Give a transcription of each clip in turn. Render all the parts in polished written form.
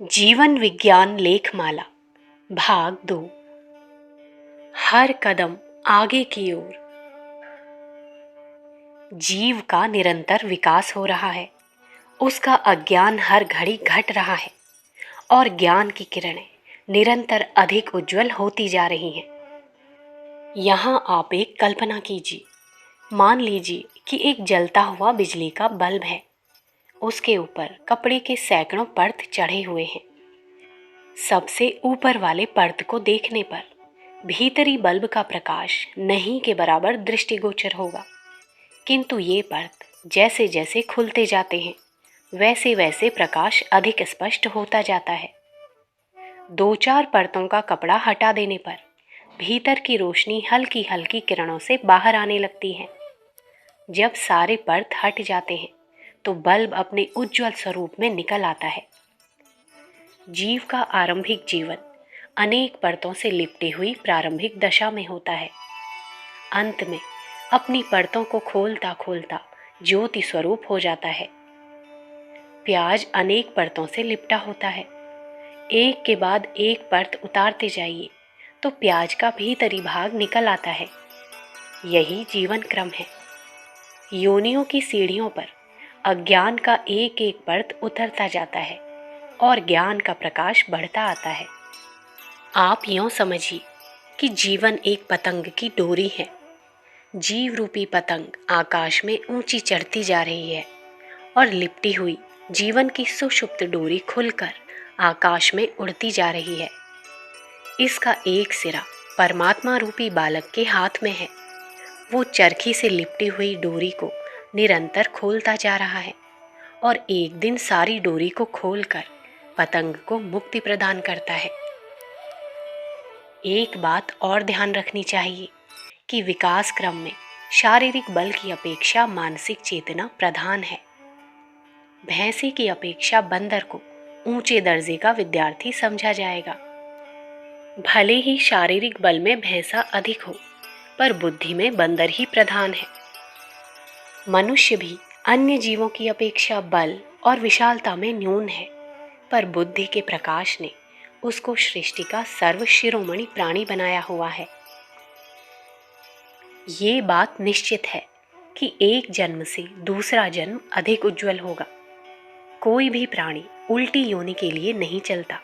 जीवन विज्ञान लेखमाला भाग 2। हर कदम आगे की ओर। जीव का निरंतर विकास हो रहा है। उसका अज्ञान हर घड़ी घट रहा है और ज्ञान की किरणें निरंतर अधिक उज्जवल होती जा रही हैं। यहाँ आप एक कल्पना कीजिए। मान लीजिए कि एक जलता हुआ बिजली का बल्ब है। उसके ऊपर कपड़े के सैकड़ों परत चढ़े हुए हैं। सबसे ऊपर वाले परत को देखने पर भीतरी बल्ब का प्रकाश नहीं के बराबर दृष्टिगोचर होगा, किंतु ये परत जैसे जैसे खुलते जाते हैं वैसे वैसे प्रकाश अधिक स्पष्ट होता जाता है। 2-4 परतों का कपड़ा हटा देने पर भीतर की रोशनी हल्की हल्की किरणों से बाहर आने लगती है। जब सारे परत हट जाते हैं तो बल्ब अपने उज्जवल स्वरूप में निकल आता है। जीव का आरंभिक जीवन अनेक परतों से लिपटी हुई प्रारंभिक दशा में होता है। अंत में अपनी परतों को खोलता खोलता ज्योति स्वरूप हो जाता है। प्याज अनेक परतों से लिपटा होता है। एक के बाद एक परत उतारते जाइए तो प्याज का भीतरी भाग निकल आता है। यही जीवन क्रम है। योनियों की सीढ़ियों पर अज्ञान का एक एक परत उतरता जाता है और ज्ञान का प्रकाश बढ़ता आता है। आप यूं समझिए कि जीवन एक पतंग की डोरी है। जीव रूपी पतंग आकाश में ऊंची चढ़ती जा रही है और लिपटी हुई जीवन की सुषुप्त डोरी खुलकर आकाश में उड़ती जा रही है। इसका एक सिरा परमात्मा रूपी बालक के हाथ में है। वो चरखी से लिपटी हुई डोरी को निरंतर खोलता जा रहा है और एक दिन सारी डोरी को खोलकर पतंग को मुक्ति प्रदान करता है। एक बात और ध्यान रखनी चाहिए कि विकास क्रम में शारीरिक बल की अपेक्षा मानसिक चेतना प्रधान है। भैंसे की अपेक्षा बंदर को ऊंचे दर्जे का विद्यार्थी समझा जाएगा। भले ही शारीरिक बल में भैंसा अधिक हो, पर बुद्धि में बंदर ही प्रधान है। मनुष्य भी अन्य जीवों की अपेक्षा बल और विशालता में न्यून है, पर बुद्धि के प्रकाश ने उसको सृष्टि का सर्व शिरोमणि प्राणी बनाया हुआ है। ये बात निश्चित है कि एक जन्म से दूसरा जन्म अधिक उज्जवल होगा। कोई भी प्राणी उल्टी योनि के लिए नहीं चलता।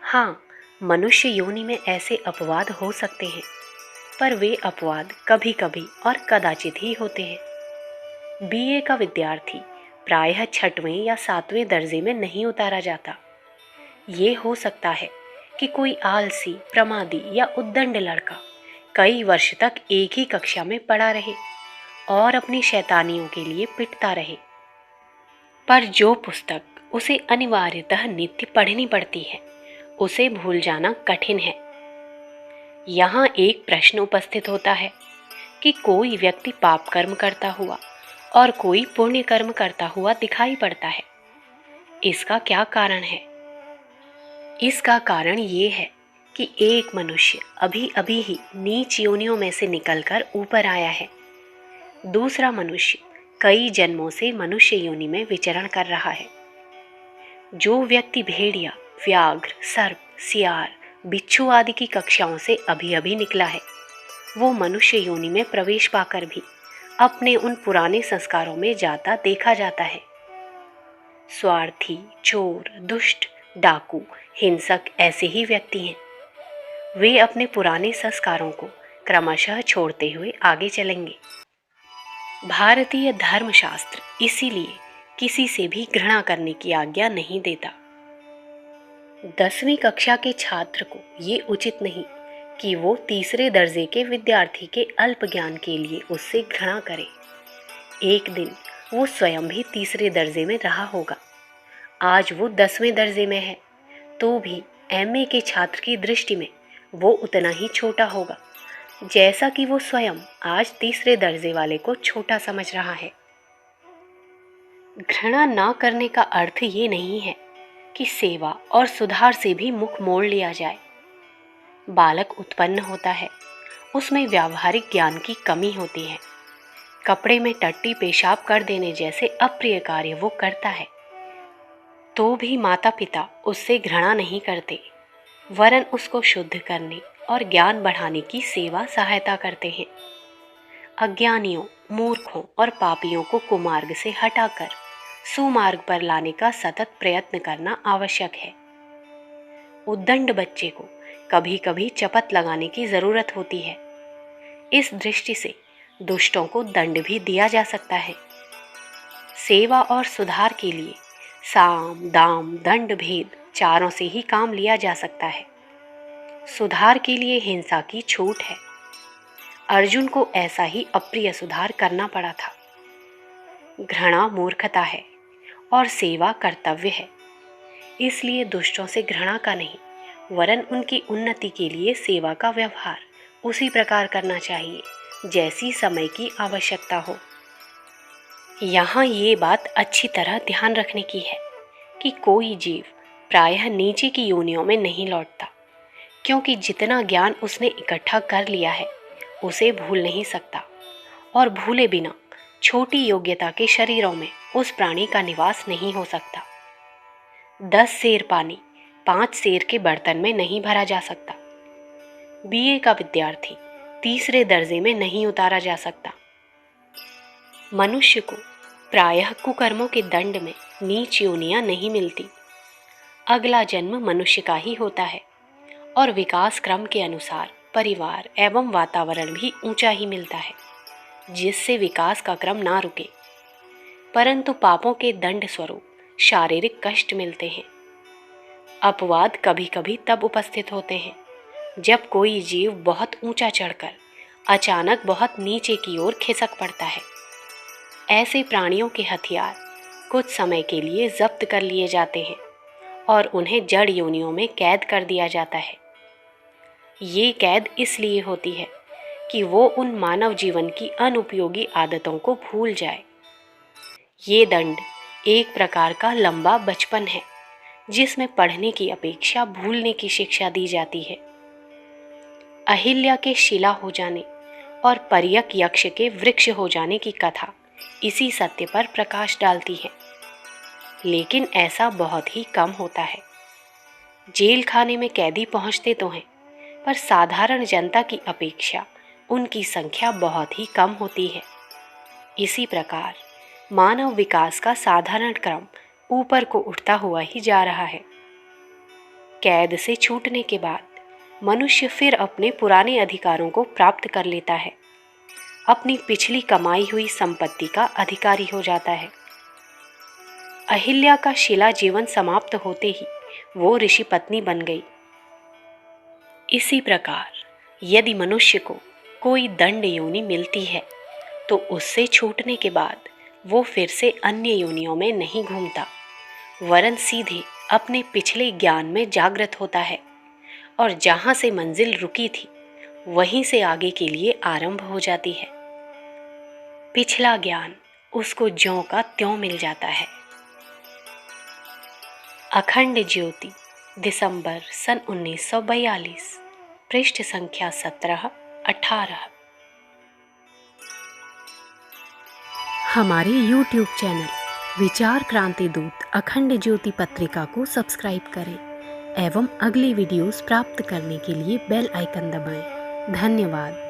हाँ, मनुष्य योनि में ऐसे अपवाद हो सकते हैं, पर वे अपवाद कभी कभी और कदाचित ही होते हैं। बीए का विद्यार्थी प्रायः 6वें या 7वें दर्जे में नहीं उतारा जाता। ये हो सकता है कि कोई आलसी, प्रमादी या उद्दंड लड़का कई वर्ष तक एक ही कक्षा में पढ़ा रहे और अपनी शैतानियों के लिए पिटता रहे, पर जो पुस्तक उसे अनिवार्यतः नित्य पढ़नी पड़ती है उसे भूल जाना कठिन है। यहाँ एक प्रश्न उपस्थित होता है कि कोई व्यक्ति पाप कर्म करता हुआ और कोई पुण्य कर्म करता हुआ दिखाई पड़ता है। इसका क्या कारण है? इसका कारण ये है कि एक मनुष्य अभी अभी ही नीच योनियों में से निकलकर ऊपर आया है। दूसरा मनुष्य कई जन्मों से मनुष्य योनि में विचरण कर रहा है। जो व्यक्ति भेड़िया, व्याघ्र, सर्प, सियार, बिच्छू आदि की कक्षाओं से अभी अभी निकला है, वो मनुष्य योनि में प्रवेश पाकर भी अपने उन पुराने संस्कारों में जाता देखा जाता है। स्वार्थी, चोर, दुष्ट, डाकू, हिंसक ऐसे ही व्यक्ति हैं। वे अपने पुराने संस्कारों को क्रमशः छोड़ते हुए आगे चलेंगे। भारतीय धर्मशास्त्र इसीलिए किसी से भी घृणा करने की आज्ञा नहीं देता। 10वीं कक्षा के छात्र को ये उचित नहीं कि वो तीसरे दर्जे के विद्यार्थी के अल्प ज्ञान के लिए उससे घृणा करे। एक दिन वो स्वयं भी तीसरे दर्जे में रहा होगा। आज वो 10वें दर्जे में है, तो भी एमए के छात्र की दृष्टि में वो उतना ही छोटा होगा जैसा कि वो स्वयं आज तीसरे दर्जे वाले को छोटा समझ रहा है। घृणा ना करने का अर्थ ये नहीं है कि सेवा और सुधार से भी मुख मोड़ लिया जाए। बालक उत्पन्न होता है, उसमें व्यावहारिक ज्ञान की कमी होती है। कपड़े में टट्टी पेशाब कर देने जैसे अप्रिय कार्य वो करता है, तो भी माता पिता उससे घृणा नहीं करते, वरन उसको शुद्ध करने और ज्ञान बढ़ाने की सेवा सहायता करते हैं। अज्ञानियों, मूर्खों और पापियों को कुमार्ग से हटाकर सुमार्ग पर लाने का सतत प्रयत्न करना आवश्यक है। उद्दंड बच्चे को कभी कभी चपत लगाने की जरूरत होती है। इस दृष्टि से दुष्टों को दंड भी दिया जा सकता है। सेवा और सुधार के लिए साम, दाम, दंड, भेद चारों से ही काम लिया जा सकता है। सुधार के लिए हिंसा की छूट है। अर्जुन को ऐसा ही अप्रिय सुधार करना पड़ा था। घृणा मूर्खता है और सेवा कर्तव्य है। इसलिए दुष्टों से घृणा का नहीं, वरन उनकी उन्नति के लिए सेवा का व्यवहार उसी प्रकार करना चाहिए जैसी समय की आवश्यकता हो। यहाँ ये बात अच्छी तरह ध्यान रखने की है कि कोई जीव प्रायः नीचे की योनियों में नहीं लौटता, क्योंकि जितना ज्ञान उसने इकट्ठा कर लिया है उसे भूल नहीं सकता, और भूले बिना छोटी योग्यता के शरीरों में उस प्राणी का निवास नहीं हो सकता। 10 सेर पानी 5 सेर के बर्तन में नहीं भरा जा सकता। बीए का विद्यार्थी तीसरे दर्जे में नहीं उतारा जा सकता। मनुष्य को प्रायः कुकर्मों के दंड में नीच योनियां नहीं मिलती। अगला जन्म मनुष्य का ही होता है, और विकास क्रम के अनुसार परिवार एवं वातावरण भी ऊंचा ही मिलता है, जिससे विकास का क्रम ना रुके। परंतु पापों के दंड स्वरूप शारीरिक कष्ट मिलते हैं। अपवाद कभी कभी तब उपस्थित होते हैं जब कोई जीव बहुत ऊंचा चढ़कर अचानक बहुत नीचे की ओर खिसक पड़ता है। ऐसे प्राणियों के हथियार कुछ समय के लिए जब्त कर लिए जाते हैं और उन्हें जड़ योनियों में कैद कर दिया जाता है। ये कैद इसलिए होती है कि वो उन मानव जीवन की अनुपयोगी आदतों को भूल जाए। ये दंड एक प्रकार का लंबा बचपन है, जिसमें पढ़ने की अपेक्षा भूलने की शिक्षा दी जाती है। अहिल्या के शिला हो जाने और पर्यक यक्ष के वृक्ष हो जाने की कथा इसी सत्य पर प्रकाश डालती है, लेकिन ऐसा बहुत ही कम होता है। जेल खाने में कैदी पहुंचते तो हैं, पर साधारण जनता की अपेक्षा उनकी संख्या बहुत ही कम होती है। इसी प्रकार मानव विकास का साधारण क्रम ऊपर को उठता हुआ ही जा रहा है। कैद से छूटने के बाद मनुष्य फिर अपने पुराने अधिकारों को प्राप्त कर लेता है, अपनी पिछली कमाई हुई संपत्ति का अधिकारी हो जाता है। अहिल्या का शिला जीवन समाप्त होते ही वो ऋषि पत्नी बन गई। इसी प्रकार यदि मनुष्य को कोई दंड योनि मिलती है तो उससे छूटने के बाद वो फिर से अन्य योनियों में नहीं घूमता, वरन सीधे अपने पिछले ज्ञान में जागृत होता है, और जहाँ से मंजिल रुकी थी वहीं से आगे के लिए आरंभ हो जाती है। पिछला ज्ञान उसको ज्यों का त्यों मिल जाता है। अखंड ज्योति, दिसंबर सन 1942, पृष्ठ संख्या 17-18। हमारे YouTube चैनल विचार क्रांति दूत अखंड ज्योति पत्रिका को सब्सक्राइब करें एवं अगली वीडियोस प्राप्त करने के लिए बेल आइकन दबाएं। धन्यवाद।